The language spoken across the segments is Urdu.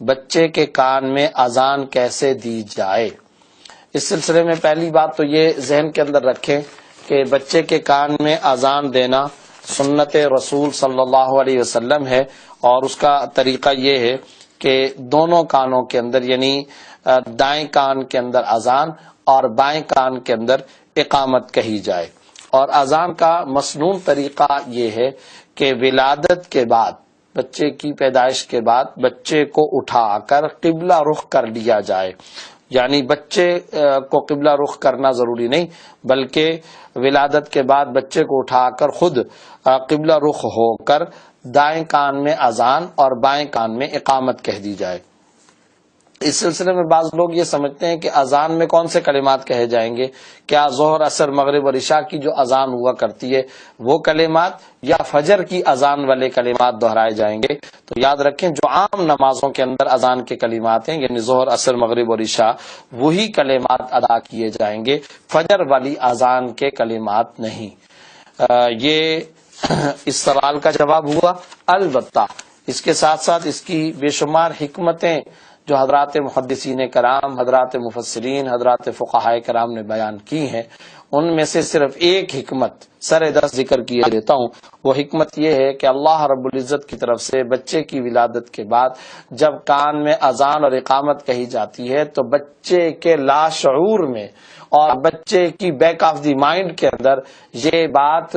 بچے کے کان میں اذان کیسے دی جائے؟ اس سلسلے میں پہلی بات تو یہ ذہن کے اندر رکھیں کہ بچے کے کان میں اذان دینا سنت رسول صلی اللہ علیہ وسلم ہے، اور اس کا طریقہ یہ ہے کہ دونوں کانوں کے اندر، یعنی دائیں کان کے اندر اذان اور بائیں کان کے اندر اقامت کہی جائے۔ اور اذان کا مسنون طریقہ یہ ہے کہ ولادت کے بعد، بچے کی پیدائش کے بعد بچے کو اٹھا کر قبلہ رخ کر لیا جائے، یعنی بچے کو قبلہ رخ کرنا ضروری نہیں، بلکہ ولادت کے بعد بچے کو اٹھا کر خود قبلہ رخ ہو کر دائیں کان میں اذان اور بائیں کان میں اقامت کہہ دی جائے۔ اس سلسلے میں بعض لوگ یہ سمجھتے ہیں کہ اذان میں کون سے کلمات کہے جائیں گے، کیا ظہر، عصر، مغرب اور عشاء کی جو اذان ہوا کرتی ہے وہ کلمات، یا فجر کی اذان والے کلمات دہرائے جائیں گے؟ تو یاد رکھیں جو عام نمازوں کے اندر اذان کے کلمات ہیں، یعنی ظہر، عصر، مغرب اور عشاء، وہی کلمات ادا کیے جائیں گے، فجر والی اذان کے کلمات نہیں۔ یہ اس سوال کا جواب ہوا۔ البتہ اس کے ساتھ ساتھ اس کی بے شمار حکمتیں جو حضرات محدثین کرام، حضرات مفسرین، حضرات فقہاء کرام نے بیان کی ہیں، ان میں سے صرف ایک حکمت سر دست ذکر کیے دیتا ہوں۔ وہ حکمت یہ ہے کہ اللہ رب العزت کی طرف سے بچے کی ولادت کے بعد جب کان میں اذان اور اقامت کہی جاتی ہے تو بچے کے لاشعور میں اور بچے کی بیک آف دی مائنڈ کے اندر یہ بات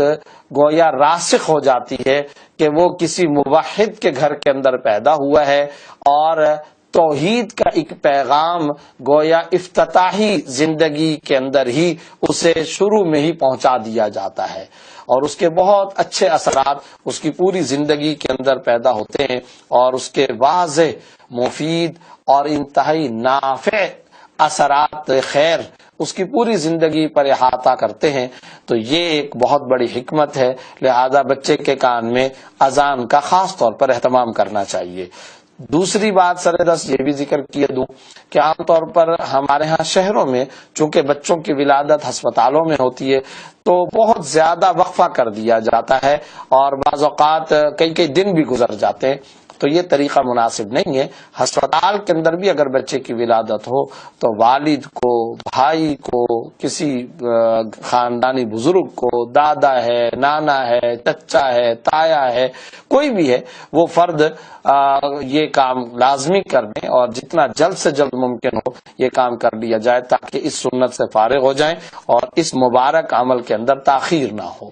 گویا راسخ ہو جاتی ہے کہ وہ کسی موحد کے گھر کے اندر پیدا ہوا ہے، اور توحید کا ایک پیغام گویا افتتاحی زندگی کے اندر ہی اسے شروع میں ہی پہنچا دیا جاتا ہے، اور اس کے بہت اچھے اثرات اس کی پوری زندگی کے اندر پیدا ہوتے ہیں، اور اس کے واضح، مفید اور انتہائی نافع اثرات خیر اس کی پوری زندگی پر احاطہ کرتے ہیں۔ تو یہ ایک بہت بڑی حکمت ہے، لہذا بچے کے کان میں اذان کا خاص طور پر اہتمام کرنا چاہیے۔ دوسری بات سر دست یہ بھی ذکر کیے دوں کہ عام طور پر ہمارے ہاں شہروں میں چونکہ بچوں کی ولادت ہسپتالوں میں ہوتی ہے تو بہت زیادہ وقفہ کر دیا جاتا ہے، اور بعض اوقات کئی دن بھی گزر جاتے ہیں، تو یہ طریقہ مناسب نہیں ہے۔ ہسپتال کے اندر بھی اگر بچے کی ولادت ہو تو والد کو، بھائی کو، کسی خاندانی بزرگ کو، دادا ہے، نانا ہے، چچا ہے، تایا ہے، کوئی بھی ہے، وہ فرد یہ کام لازمی کر دیں، اور جتنا جلد سے جلد ممکن ہو یہ کام کر لیا جائے تاکہ اس سنت سے فارغ ہو جائیں اور اس مبارک عمل کے اندر تاخیر نہ ہو۔